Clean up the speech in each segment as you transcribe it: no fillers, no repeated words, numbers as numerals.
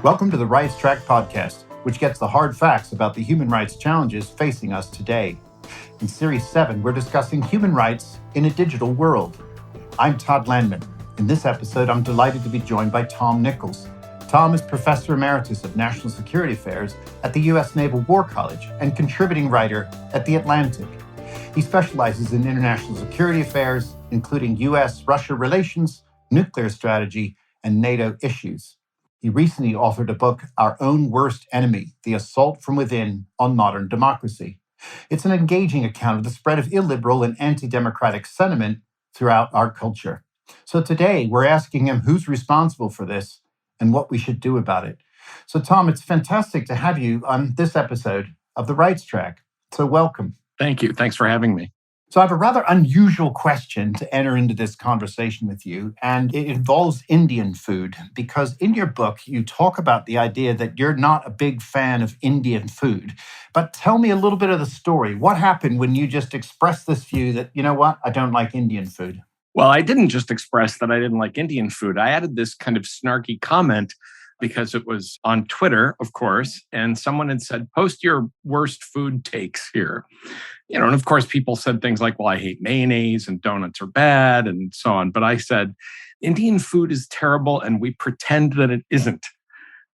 Welcome to the Rights Track podcast, which gets the hard facts about the human rights challenges facing us today. In Series 7, we're discussing human rights in a digital world. I'm Todd Landman. In this episode, I'm delighted to be joined by Tom Nichols. Tom is Professor Emeritus of National Security Affairs at the US Naval War College and contributing writer at The Atlantic. He specializes in international security affairs, including US-Russia relations, nuclear strategy, and NATO issues. He recently authored a book, Our Own Worst Enemy, The Assault from Within on Modern Democracy. It's an engaging account of the spread of illiberal and anti-democratic sentiment throughout our culture. So today, we're asking him who's responsible for this and what we should do about it. So Tom, it's fantastic to have you on this episode of The Rights Track. So welcome. Thank you. Thanks for having me. So I have a rather unusual question to enter into this conversation with you, and it involves Indian food, because in your book, you talk about the idea that you're not a big fan of Indian food. But tell me a little bit of the story. What happened when you just expressed this view that, you know what, I don't like Indian food? Well, I didn't just express that I didn't like Indian food. I added this kind of snarky comment because it was on Twitter, of course, and someone had said, post your worst food takes here. And of course, people said things like, well, I hate mayonnaise and donuts are bad and so on. But I said, Indian food is terrible and we pretend that it isn't.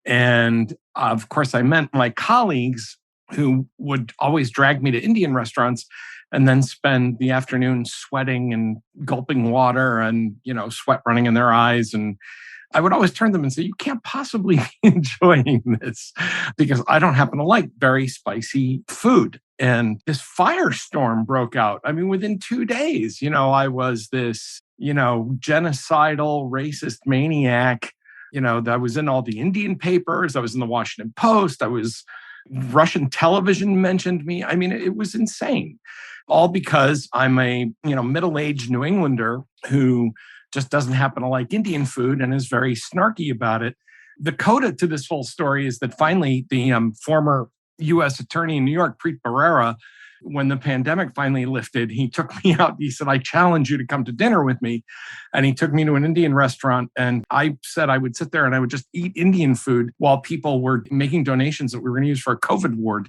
And of course, I meant my colleagues who would always drag me to Indian restaurants and then spend the afternoon sweating and gulping water and, sweat running in their eyes. And I would always turn to them and say, you can't possibly be enjoying this because I don't happen to like very spicy food. And this firestorm broke out. I mean, within 2 days, I was this, genocidal, racist maniac. I was in all the Indian papers. I was in the Washington Post. Russian television mentioned me. I mean, it was insane. All because I'm a, middle-aged New Englander who just doesn't happen to like Indian food and is very snarky about it. The coda to this whole story is that finally the former U.S. attorney in New York, Preet Bharara, when the pandemic finally lifted, he took me out. He said, I challenge you to come to dinner with me. And he took me to an Indian restaurant. And I said I would sit there and I would just eat Indian food while people were making donations that we were going to use for a COVID ward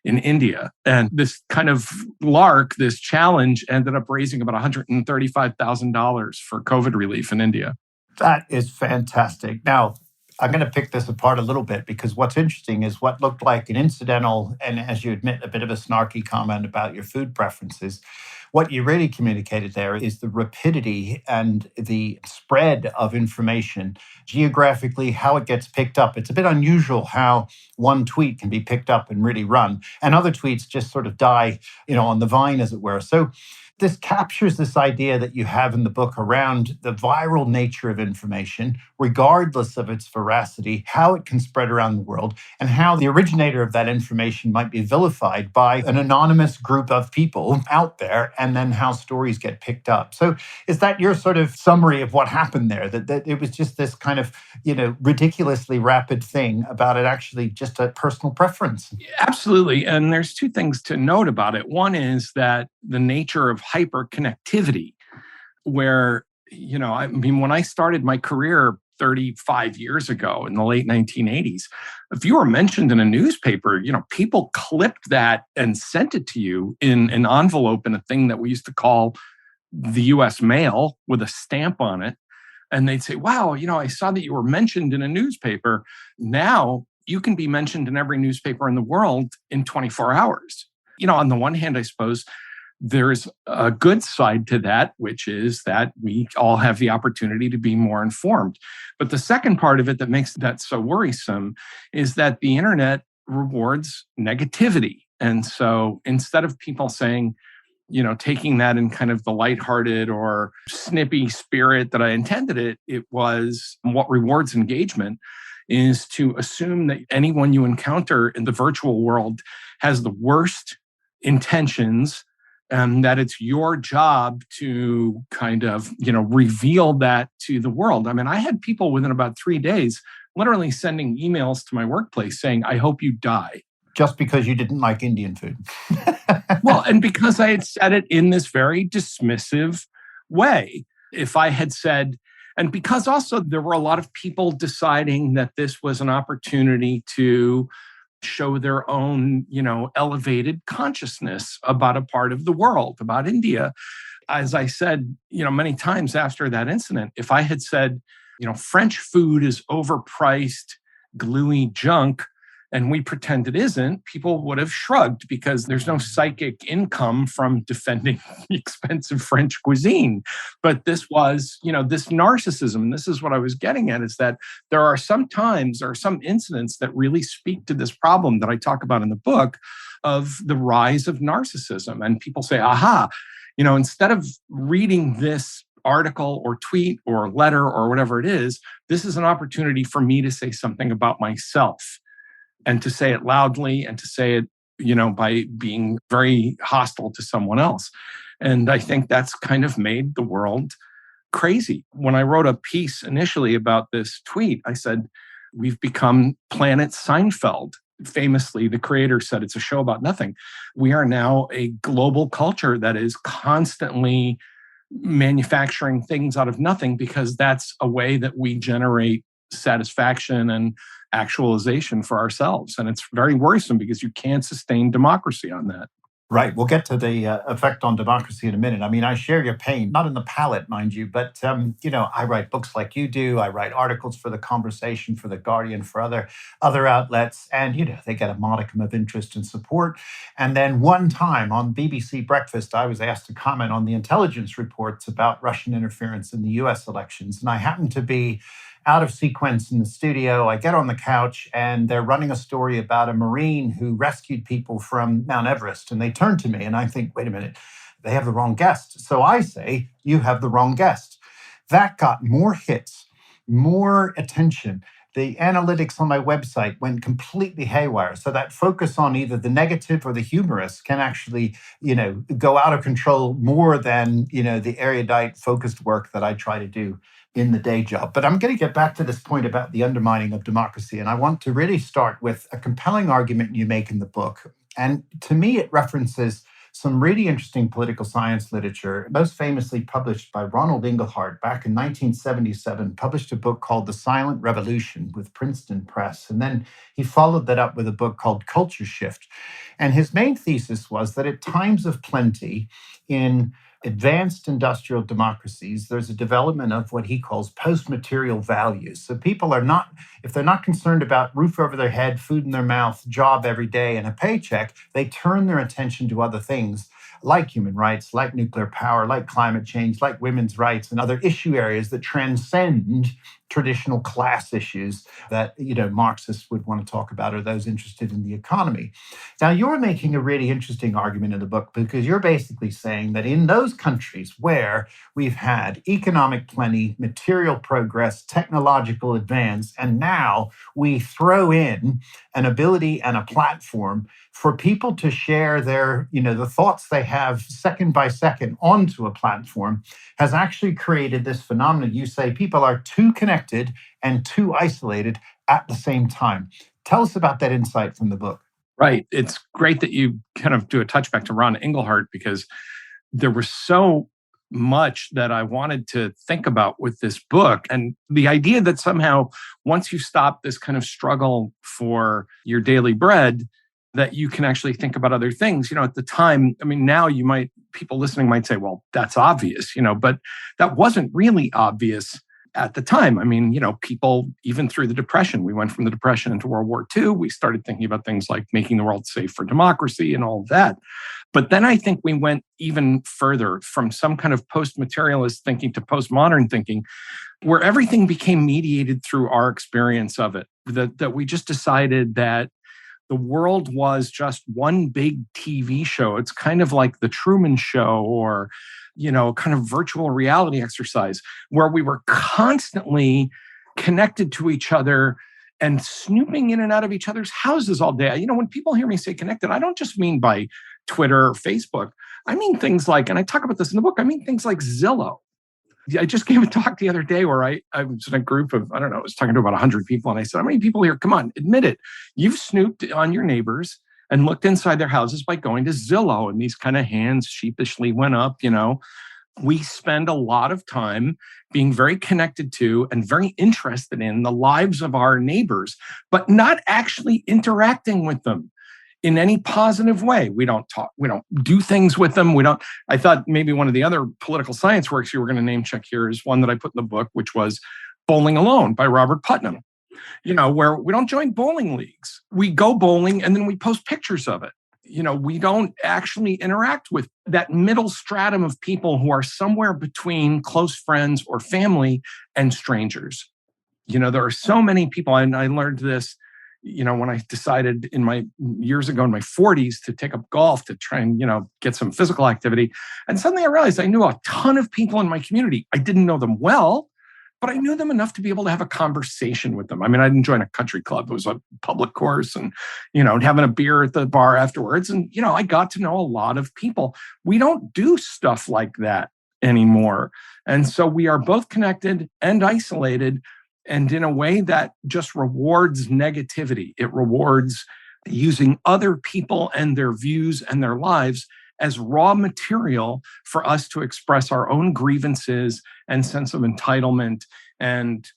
in India. And this kind of lark, this challenge ended up raising about $135,000 for COVID relief in India. That is fantastic. Now, I'm going to pick this apart a little bit because what's interesting is what looked like an incidental, and as you admit, a bit of a snarky comment about your food preferences. What you really communicated there is the rapidity and the spread of information geographically, how it gets picked up. It's a bit unusual how one tweet can be picked up and really run, and other tweets just sort of die, on the vine, as it were. So this captures this idea that you have in the book around the viral nature of information, regardless of its veracity, how it can spread around the world, and how the originator of that information might be vilified by an anonymous group of people out there, and then how stories get picked up. So is that your sort of summary of what happened there, that it was just this kind of, ridiculously rapid thing about it actually just a personal preference? Absolutely. And there's two things to note about it. One is that the nature of hyperconnectivity, where, when I started my career 35 years ago in the late 1980s, if you were mentioned in a newspaper, people clipped that and sent it to you in an envelope in a thing that we used to call the US mail with a stamp on it. And they'd say, wow, I saw that you were mentioned in a newspaper. Now you can be mentioned in every newspaper in the world in 24 hours. On the one hand, I suppose, there's a good side to that, which is that we all have the opportunity to be more informed. But the second part of it that makes that so worrisome is that the internet rewards negativity. And so instead of people saying, taking that in kind of the lighthearted or snippy spirit that I intended it was what rewards engagement is to assume that anyone you encounter in the virtual world has the worst intentions, and that it's your job to kind of, reveal that to the world. I mean, I had people within about 3 days literally sending emails to my workplace saying, I hope you die. Just because you didn't like Indian food. Well, and because I had said it in this very dismissive way. If I had said, And because also there were a lot of people deciding that this was an opportunity to show their own, elevated consciousness about a part of the world, about India. As I said, many times after that incident, if I had said, French food is overpriced, gluey junk, and we pretend it isn't, people would have shrugged because there's no psychic income from defending the expensive French cuisine. But this was, this narcissism, and this is what I was getting at, is that there are some incidents that really speak to this problem that I talk about in the book of the rise of narcissism. And people say, aha, instead of reading this article or tweet or letter or whatever it is, this is an opportunity for me to say something about myself, and to say it loudly, and to say it, by being very hostile to someone else. And I think that's kind of made the world crazy. When I wrote a piece initially about this tweet, I said, we've become Planet Seinfeld. Famously, the creator said it's a show about nothing. We are now a global culture that is constantly manufacturing things out of nothing, because that's a way that we generate satisfaction and actualization for ourselves. And it's very worrisome because you can't sustain democracy on that. Right. We'll get to the effect on democracy in a minute. I mean, I share your pain, not in the palate, mind you, but, I write books like you do. I write articles for The Conversation, for The Guardian, for other outlets. And, they get a modicum of interest and support. And then one time on BBC Breakfast, I was asked to comment on the intelligence reports about Russian interference in the US elections. And I happened to be out of sequence in the studio. I get on the couch and they're running a story about a Marine who rescued people from Mount Everest. And they turn to me and I think, wait a minute, they have the wrong guest. So I say, you have the wrong guest. That got more hits, more attention. The analytics on my website went completely haywire. So that focus on either the negative or the humorous can actually, go out of control more than, the erudite focused work that I try to do in the day job. But I'm going to get back to this point about the undermining of democracy. And I want to really start with a compelling argument you make in the book. And to me, it references some really interesting political science literature, most famously published by Ronald Inglehart back in 1977, published a book called The Silent Revolution with Princeton Press. And then he followed that up with a book called Culture Shift. And his main thesis was that at times of plenty in advanced industrial democracies, there's a development of what he calls post-material values. So people are not, if they're not concerned about roof over their head, food in their mouth, job every day, and a paycheck, they turn their attention to other things like human rights, like nuclear power, like climate change, like women's rights, and other issue areas that transcend traditional class issues that, Marxists would want to talk about, or those interested in the economy. Now, you're making a really interesting argument in the book, because you're basically saying that in those countries where we've had economic plenty, material progress, technological advance, and now we throw in an ability and a platform for people to share their, the thoughts they have second by second onto a platform, has actually created this phenomenon. You say people are too connected and too isolated at the same time. Tell us about that insight from the book. Right. It's great that you kind of do a touchback to Ron Inglehart, because there was so much that I wanted to think about with this book. And the idea that somehow once you stop this kind of struggle for your daily bread, that you can actually think about other things. At the time, now people listening might say, well, that's obvious, but that wasn't really obvious at the time. People, even through the Depression, we went from the Depression into World War II. We started thinking about things like making the world safe for democracy and all of that. But then I think we went even further from some kind of post-materialist thinking to postmodern thinking, where everything became mediated through our experience of it, that we just decided that the world was just one big TV show. It's kind of like the Truman Show, or, kind of virtual reality exercise, where we were constantly connected to each other and snooping in and out of each other's houses all day. When people hear me say connected, I don't just mean by Twitter or Facebook. I mean things like, and I talk about this in the book, I mean things like Zillow. I just gave a talk the other day where I was in a group of, I was talking to about 100 people. And I said, how many people here? Come on, admit it. You've snooped on your neighbors and looked inside their houses by going to Zillow. And these kind of hands sheepishly went up, we spend a lot of time being very connected to and very interested in the lives of our neighbors, but not actually interacting with them in any positive way. We don't talk, we don't do things with them. I thought maybe one of the other political science works you were going to name check here is one that I put in the book, which was Bowling Alone by Robert Putnam, where we don't join bowling leagues. We go bowling and then we post pictures of it. We don't actually interact with that middle stratum of people who are somewhere between close friends or family and strangers. There are so many people, and I learned this, when I decided years ago in my 40s to take up golf to try and, get some physical activity. And suddenly I realized I knew a ton of people in my community. I didn't know them well, but I knew them enough to be able to have a conversation with them. I mean, I didn't join a country club. It was a public course and, having a beer at the bar afterwards. And, I got to know a lot of people. We don't do stuff like that anymore. And so we are both connected and isolated, and in a way that just rewards negativity. It rewards using other people and their views and their lives as raw material for us to express our own grievances and sense of entitlement and,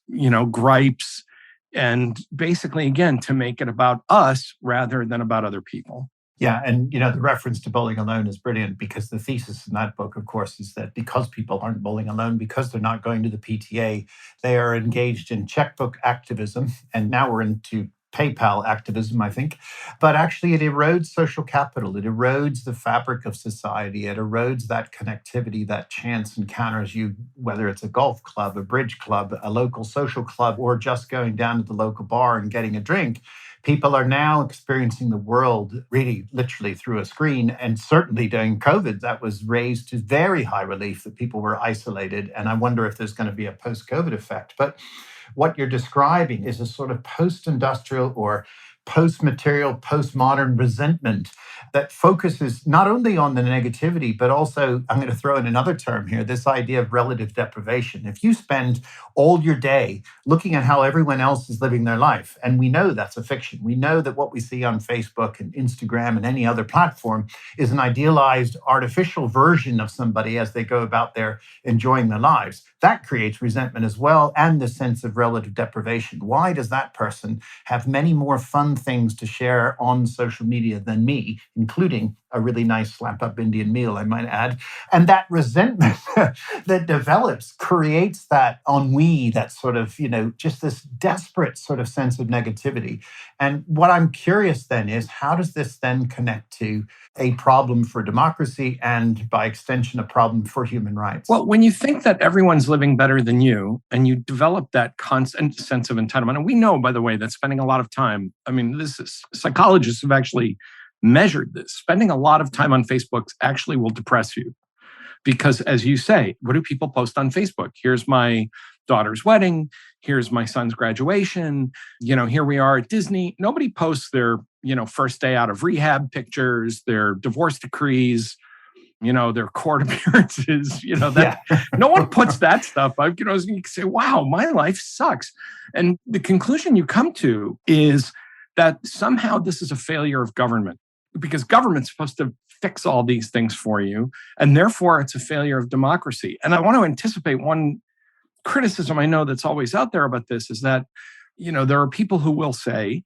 gripes. And basically, again, to make it about us rather than about other people. Yeah. And, the reference to bowling alone is brilliant, because the thesis in that book, of course, is that because people aren't bowling alone, because they're not going to the PTA, they are engaged in checkbook activism. And now we're into PayPal activism, I think. But actually, it erodes social capital. It erodes the fabric of society. It erodes that connectivity, that chance encounters you, whether it's a golf club, a bridge club, a local social club, or just going down to the local bar and getting a drink. People are now experiencing the world really literally through a screen. And certainly during COVID, that was raised to very high relief that people were isolated. And I wonder if there's going to be a post-COVID effect. But what you're describing is a sort of post-industrial or post-material, postmodern resentment that focuses not only on the negativity, but also, I'm going to throw in another term here, this idea of relative deprivation. If you spend all your day looking at how everyone else is living their life, and we know that's a fiction, we know that what we see on Facebook and Instagram and any other platform is an idealized artificial version of somebody as they go about their enjoying their lives. That creates resentment as well, and the sense of relative deprivation. Why does that person have many more fun things to share on social media than me, including a really nice slap-up Indian meal, I might add? And that resentment that develops creates that ennui, that sort of, just this desperate sort of sense of negativity. And what I'm curious then is, how does this then connect to a problem for democracy and, by extension, a problem for human rights? Well, when you think that everyone's living better than you and you develop that constant sense of entitlement, and we know, by the way, that spending a lot of time, psychologists have actually measured this. Spending a lot of time on Facebook actually will depress you. Because as you say, what do people post on Facebook? Here's my daughter's wedding. Here's my son's graduation. Here we are at Disney. Nobody posts their, first day out of rehab pictures, their divorce decrees, their court appearances, no one puts that stuff up. You say, wow, my life sucks. And the conclusion you come to is that somehow this is a failure of government, because government's supposed to fix all these things for you. And therefore, it's a failure of democracy. And I want to anticipate one criticism I know that's always out there about this is that, there are people who will say,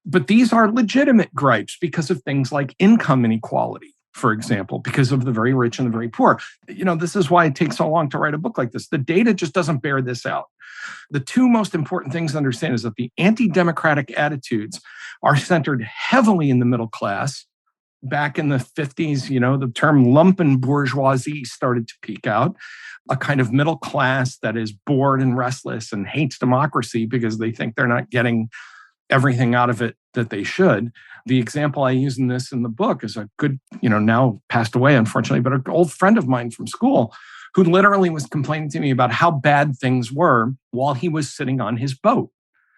but these are legitimate gripes because of things like income inequality, for example, because of the very rich and the very poor. This is why it takes so long to write a book like this. The data just doesn't bear this out. The two most important things to understand is that the anti-democratic attitudes are centered heavily in the middle class. Back in the 50s, the term lumpen bourgeoisie started to peak out, a kind of middle class that is bored and restless and hates democracy because they think they're not getting everything out of it that they should. The example I use in the book is a good, now passed away, unfortunately, but an old friend of mine from school who literally was complaining to me about how bad things were while he was sitting on his boat.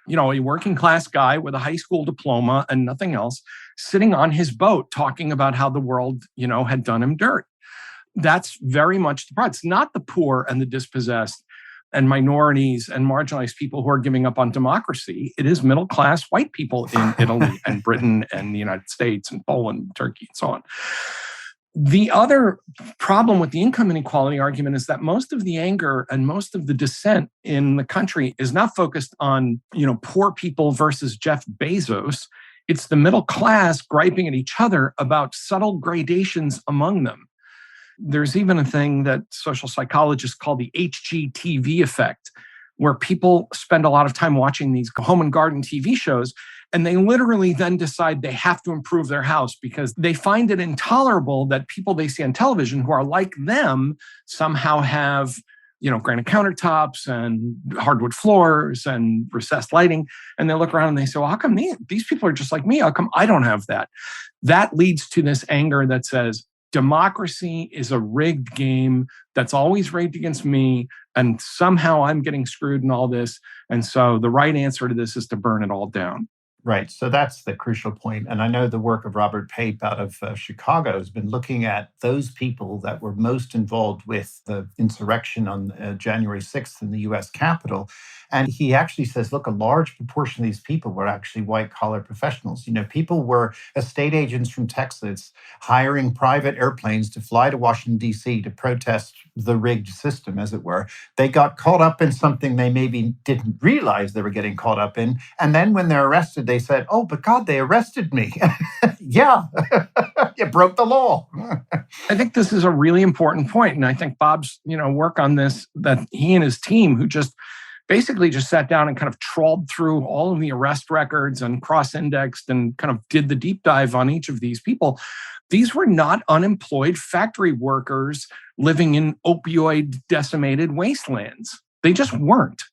A working class guy with a high school diploma and nothing else, sitting on his boat talking about how the world, had done him dirt. That's very much the problem. It's not the poor and the dispossessed and minorities and marginalized people who are giving up on democracy. It is middle-class white people in Italy and Britain and the United States and Poland, and Turkey, and so on. The other problem with the income inequality argument is that most of the anger and most of the dissent in the country is not focused on, poor people versus Jeff Bezos. It's the middle class griping at each other about subtle gradations among them. There's even a thing that social psychologists call the HGTV effect, where people spend a lot of time watching these home and garden TV shows, and they literally then decide they have to improve their house because they find it intolerable that people they see on television who are like them somehow have, granite countertops and hardwood floors and recessed lighting. And they look around and they say, well, how come these people are just like me? How come I don't have that? That leads to this anger that says, democracy is a rigged game that's always rigged against me, and somehow I'm getting screwed in all this. And so the right answer to this is to burn it all down. Right. So that's the crucial point. And I know the work of Robert Pape out of Chicago has been looking at those people that were most involved with the insurrection on January 6th in the US Capitol. And he actually says, look, a large proportion of these people were actually white-collar professionals. People were estate agents from Texas hiring private airplanes to fly to Washington, D.C. to protest the rigged system, as it were. They got caught up in something they maybe didn't realize they were getting caught up in. And then when they're arrested, they said, oh, but God, they arrested me. Yeah, you broke the law. I think this is a really important point. And I think Bob's, work on this, that he and his team who basically just sat down and kind of trawled through all of the arrest records and cross-indexed and kind of did the deep dive on each of these people. These were not unemployed factory workers living in opioid decimated wastelands. They just weren't.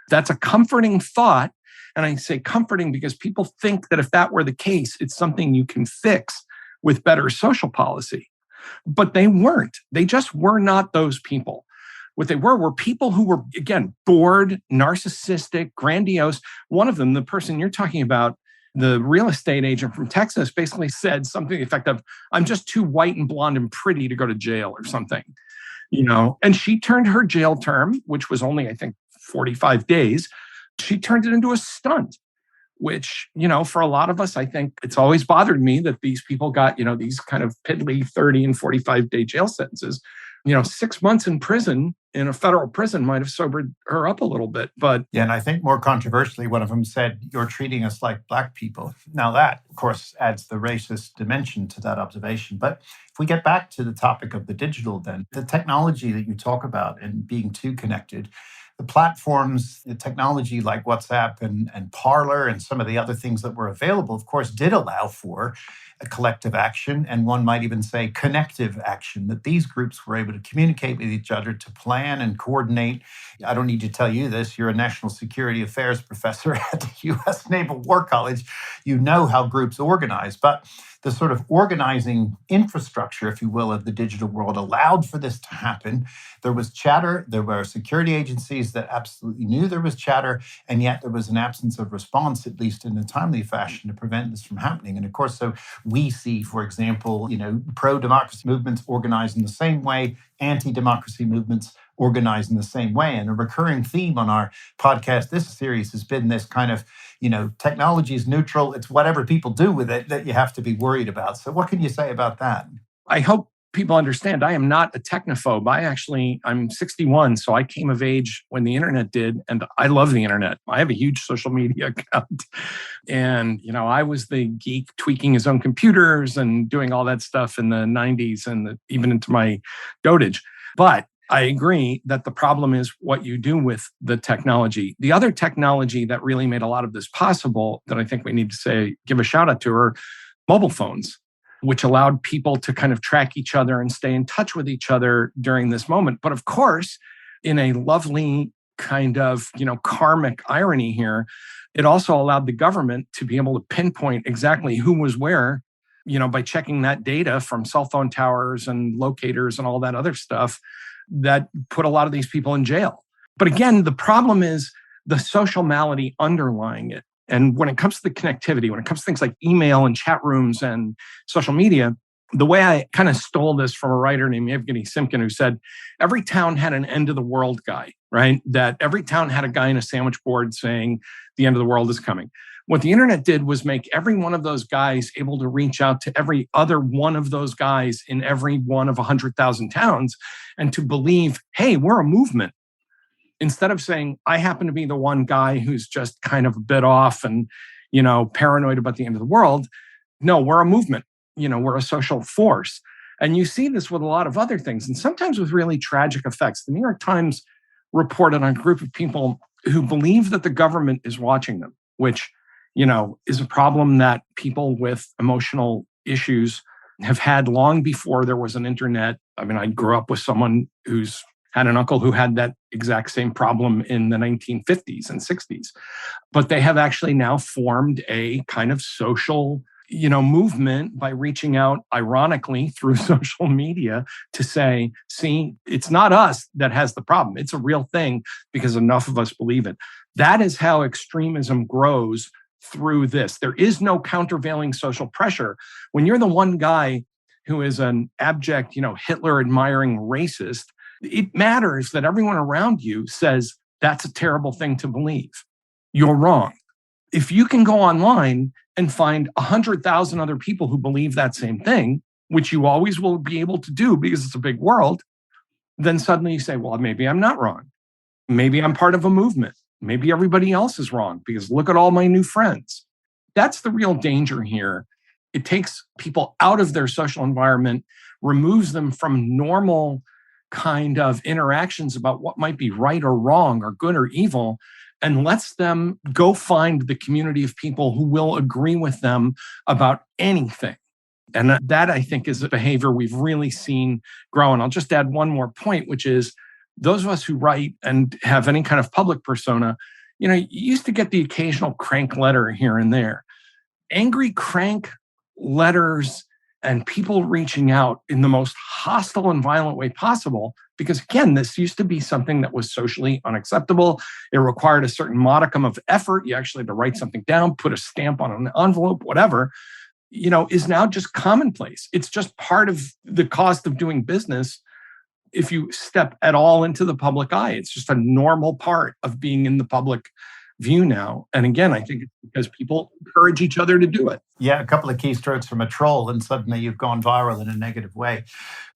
That's a comforting thought. And I say comforting because people think that if that were the case, it's something you can fix with better social policy. But they weren't. They just were not those people. What they were people who were, again, bored, narcissistic, grandiose. One of them, the person you're talking about, the real estate agent from Texas, basically said something to the effect of, I'm just too white and blonde and pretty to go to jail or something. And she turned her jail term, which was only, I think, 45 days, she turned it into a stunt, which, for a lot of us, I think it's always bothered me that these people got, these kind of piddly 30 and 45-day jail sentences. 6 months in prison, in a federal prison, might have sobered her up a little bit. But yeah, and I think more controversially, one of them said, you're treating us like Black people. Now that, of course, adds the racist dimension to that observation. But if we get back to the topic of the digital, then the technology that you talk about and being too connected, the platforms, the technology like WhatsApp and Parler and some of the other things that were available, of course, did allow for a collective action, and one might even say connective action, that these groups were able to communicate with each other, to plan and coordinate. I don't need to tell you this. You're a national security affairs professor at the US Naval War College. You know how groups organize, but the sort of organizing infrastructure, if you will, of the digital world allowed for this to happen. There was chatter. There were security agencies that absolutely knew there was chatter, and yet there was an absence of response, at least in a timely fashion, to prevent this from happening. And of course, so we see, for example, pro-democracy movements organized in the same way, anti-democracy movements organized in the same way. And a recurring theme on our podcast, this series, has been this kind of, technology is neutral. It's whatever people do with it that you have to be worried about. So what can you say about that? I hope people understand I am not a technophobe. I'm 61, so I came of age when the internet did, and I love the internet. I have a huge social media account. And, I was the geek tweaking his own computers and doing all that stuff in the 90s and even into my dotage. But I agree that the problem is what you do with the technology. The other technology that really made a lot of this possible that I think we need to give a shout out to are mobile phones, which allowed people to kind of track each other and stay in touch with each other during this moment. But of course, in a lovely kind of, karmic irony here, it also allowed the government to be able to pinpoint exactly who was where, by checking that data from cell phone towers and locators and all that other stuff that put a lot of these people in jail. But again, the problem is the social malady underlying it. And when it comes to the connectivity, when it comes to things like email and chat rooms and social media, the way I kind of stole this from a writer named Evgeny Simkin, who said, every town had an end of the world guy, right? That every town had a guy in a sandwich board saying the end of the world is coming. What the internet did was make every one of those guys able to reach out to every other one of those guys in every one of 100,000 towns and to believe, hey, we're a movement. Instead of saying, I happen to be the one guy who's just kind of a bit off and, paranoid about the end of the world. No, we're a movement. We're a social force. And you see this with a lot of other things, and sometimes with really tragic effects. The New York Times reported on a group of people who believe that the government is watching them, which, is a problem that people with emotional issues have had long before there was an internet. I mean, I grew up with someone who's had an uncle who had that exact same problem in the 1950s and 60s. But they have actually now formed a kind of social, movement by reaching out, ironically, through social media to say, see, it's not us that has the problem. It's a real thing because enough of us believe it. That is how extremism grows through this. There is no countervailing social pressure. When you're the one guy who is an abject, Hitler-admiring racist, it matters that everyone around you says that's a terrible thing to believe. You're wrong. If you can go online and find 100,000 other people who believe that same thing, which you always will be able to do because it's a big world, then suddenly you say, well, maybe I'm not wrong. Maybe I'm part of a movement. Maybe everybody else is wrong because look at all my new friends. That's the real danger here. It takes people out of their social environment, removes them from normal kind of interactions about what might be right or wrong or good or evil, and lets them go find the community of people who will agree with them about anything. And that, I think, is a behavior we've really seen grow. And I'll just add one more point, which is those of us who write and have any kind of public persona, you used to get the occasional crank letter here and there. Angry crank letters and people reaching out in the most hostile and violent way possible. Because again, this used to be something that was socially unacceptable. It required a certain modicum of effort. You actually had to write something down, put a stamp on an envelope, whatever, is now just commonplace. It's just part of the cost of doing business. If you step at all into the public eye, it's just a normal part of being in the public view now. And again, I think it's because people encourage each other to do it. Yeah, a couple of keystrokes from a troll, and suddenly you've gone viral in a negative way.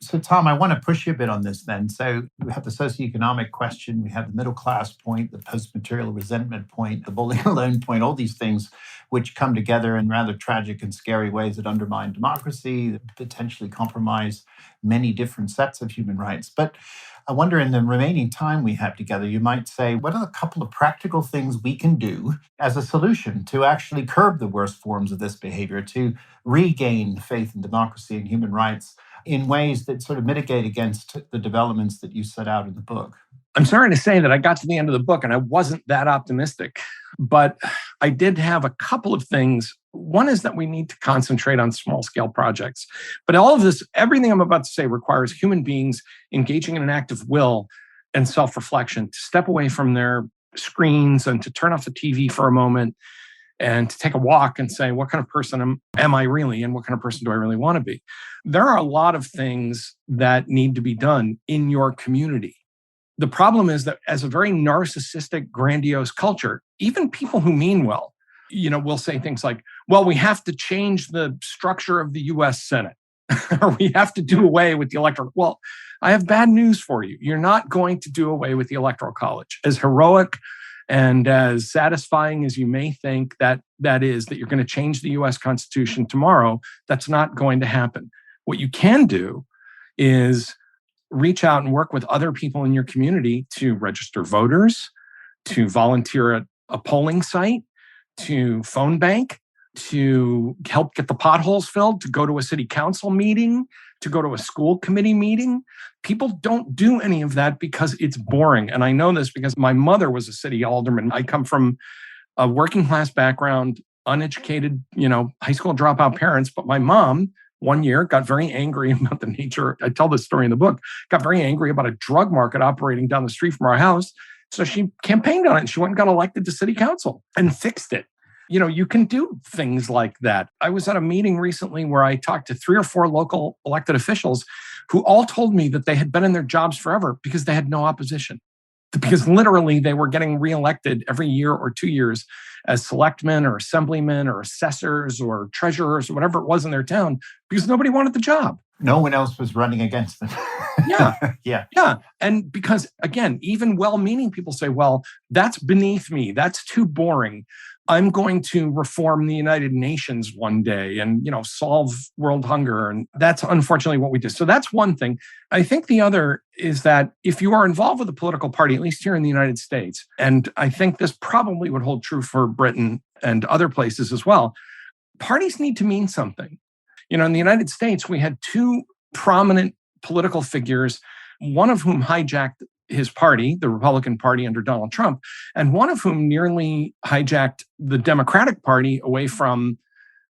So, Tom, I want to push you a bit on this then. So we have the socioeconomic question, we have the middle class point, the post-material resentment point, the bullying alone point, all these things which come together in rather tragic and scary ways that undermine democracy, that potentially compromise many different sets of human rights. But I wonder, in the remaining time we have together, you might say, what are the couple of practical things we can do as a solution to actually curb the worst forms of this behavior, to regain faith in democracy and human rights in ways that sort of mitigate against the developments that you set out in the book? I'm sorry to say that I got to the end of the book and I wasn't that optimistic, but I did have a couple of things. One is that we need to concentrate on small scale projects. But all of this, everything I'm about to say requires human beings engaging in an act of will and self-reflection to step away from their screens and to turn off the TV for a moment and to take a walk and say, what kind of person am I really? And what kind of person do I really want to be? There are a lot of things that need to be done in your community. The problem is that as a very narcissistic, grandiose culture, even people who mean well, will say things like, well, we have to change the structure of the US Senate, or we have to do away with the electoral. Well, I have bad news for you. You're not going to do away with the Electoral College. As heroic and as satisfying as you may think that is, that you're going to change the US Constitution tomorrow, that's not going to happen. What you can do is reach out and work with other people in your community to register voters, to volunteer at a polling site, to phone bank, to help get the potholes filled, to go to a city council meeting, to go to a school committee meeting. People don't do any of that because it's boring. And I know this because my mother was a city alderman. I come from a working class background, uneducated, high school dropout parents. But my mom, one year, got very angry about the nature. I tell this story in the book, got very angry about a drug market operating down the street from our house. So she campaigned on it and she went and got elected to city council and fixed it. You can do things like that. I was at a meeting recently where I talked to 3 or 4 local elected officials who all told me that they had been in their jobs forever because they had no opposition. because literally they were getting reelected every year or 2 years as selectmen or assemblymen or assessors or treasurers or whatever it was in their town because nobody wanted the job. No one else was running against them. Yeah. Yeah. Yeah. And because, again, even well-meaning people say, well, that's beneath me. That's too boring. I'm going to reform the United Nations one day and, solve world hunger. And that's unfortunately what we do. So that's one thing. I think the other is that if you are involved with a political party, at least here in the United States, and I think this probably would hold true for Britain and other places as well, parties need to mean something. In the United States, we had two prominent political figures, one of whom hijacked his party, the Republican Party under Donald Trump, and one of whom nearly hijacked the Democratic Party away from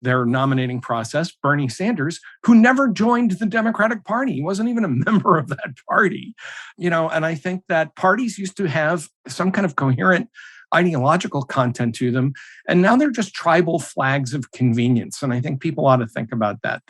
their nominating process, Bernie Sanders, who never joined the Democratic Party. He wasn't even a member of that party. And I think that parties used to have some kind of coherent ideological content to them. And now they're just tribal flags of convenience. And I think people ought to think about that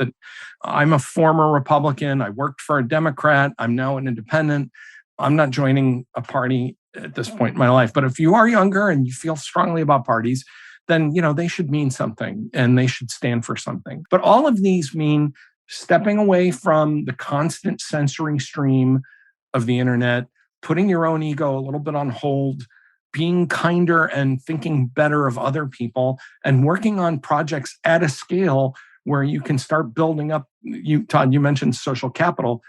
I'm a former Republican. I worked for a Democrat. I'm now an independent. I'm not joining a party at this point in my life. But if you are younger and you feel strongly about parties, then, they should mean something and they should stand for something. But all of these mean stepping away from the constant censoring stream of the internet, putting your own ego a little bit on hold, being kinder and thinking better of other people, and working on projects at a scale where you can start building up. Todd, you mentioned social capital.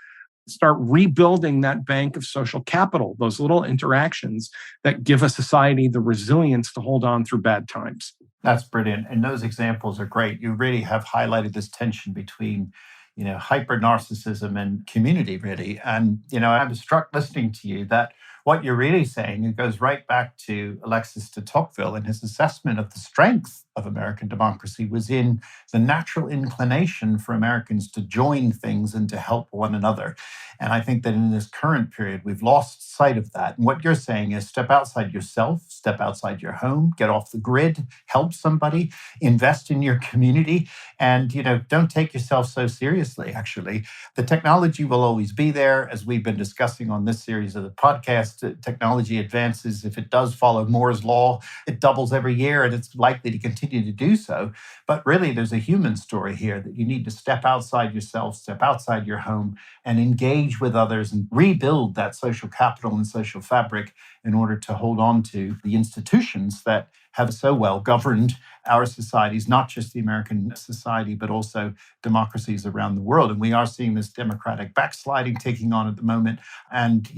Start rebuilding that bank of social capital, those little interactions that give a society the resilience to hold on through bad times. That's brilliant. And those examples are great. You really have highlighted this tension between hyper narcissism and community, really. And, I was struck listening to you that what you're really saying, it goes right back to Alexis de Tocqueville and his assessment of the strength of American democracy was in the natural inclination for Americans to join things and to help one another. And I think that in this current period, we've lost sight of that. And what you're saying is step outside yourself, step outside your home, get off the grid, help somebody, invest in your community, and, don't take yourself so seriously, actually. The technology will always be there. As we've been discussing on this series of the podcast, technology advances. If it does follow Moore's law, it doubles every year and it's likely to continue to do so. But really, there's a human story here that you need to step outside yourself, step outside your home, and engage with others and rebuild that social capital and social fabric in order to hold on to the institutions that have so well governed our societies, not just the American society, but also democracies around the world. And we are seeing this democratic backsliding taking on at the moment. And,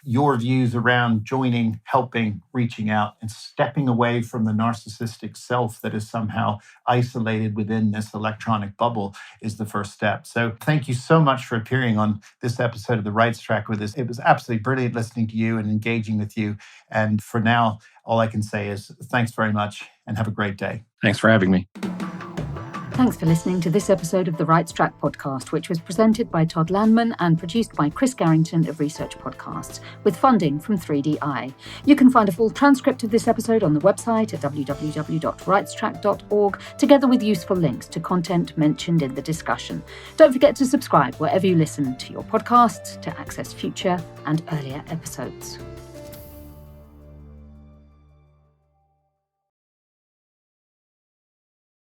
your views around joining, helping, reaching out, and stepping away from the narcissistic self that is somehow isolated within this electronic bubble is the first step. So thank you so much for appearing on this episode of The Rights Track with us. It was absolutely brilliant listening to you and engaging with you. And for now, all I can say is thanks very much and have a great day. Thanks for having me. Thanks for listening to this episode of the Rights Track podcast, which was presented by Todd Landman and produced by Chris Garrington of Research Podcasts, with funding from 3DI. You can find a full transcript of this episode on the website at www.rightstrack.org, together with useful links to content mentioned in the discussion. Don't forget to subscribe wherever you listen to your podcasts to access future and earlier episodes.